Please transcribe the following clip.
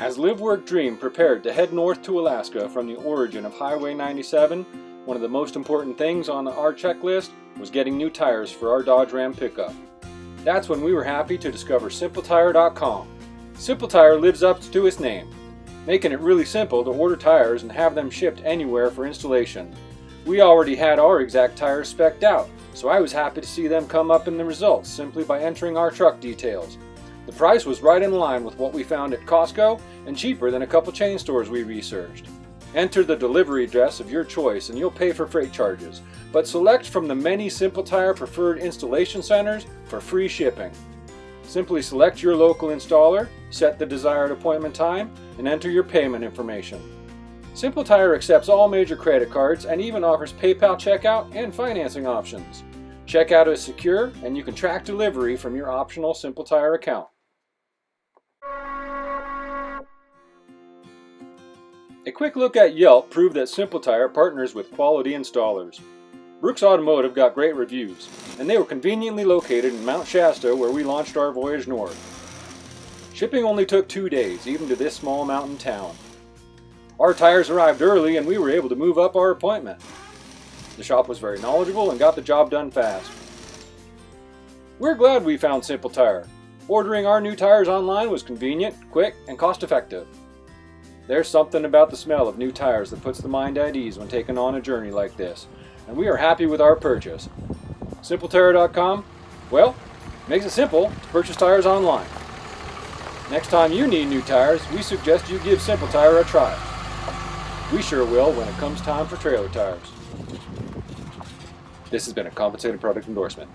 As Live Work Dream prepared to head north to Alaska from the origin of Highway 97, one of the most important things on our checklist was getting new tires for our Dodge Ram pickup. That's when we were happy to discover SimpleTire.com. SimpleTire lives up to its name, making it really simple to order tires and have them shipped anywhere for installation. We already had our exact tires spec'd out, so I was happy to see them come up in the results simply by entering our truck details. The price was right in line with what we found at Costco and cheaper than a couple chain stores we researched. Enter the delivery address of your choice and you'll pay for freight charges, but select from the many SimpleTire preferred installation centers for free shipping. Simply select your local installer, set the desired appointment time, and enter your payment information. SimpleTire accepts all major credit cards and even offers PayPal checkout and financing options. Checkout is secure and you can track delivery from your optional SimpleTire account. A quick look at Yelp proved that SimpleTire partners with quality installers. Brooks Automotive got great reviews, and they were conveniently located in Mount Shasta where we launched our voyage north. Shipping only took 2 days, even to this small mountain town. Our tires arrived early and we were able to move up our appointment. The shop was very knowledgeable and got the job done fast. We're glad we found SimpleTire. Ordering our new tires online was convenient, quick, and cost-effective. There's something about the smell of new tires that puts the mind at ease when taking on a journey like this, and we are happy with our purchase. SimpleTire.com, well, makes it simple to purchase tires online. Next time you need new tires, we suggest you give SimpleTire a try. We sure will when it comes time for trailer tires. This has been a compensated product endorsement.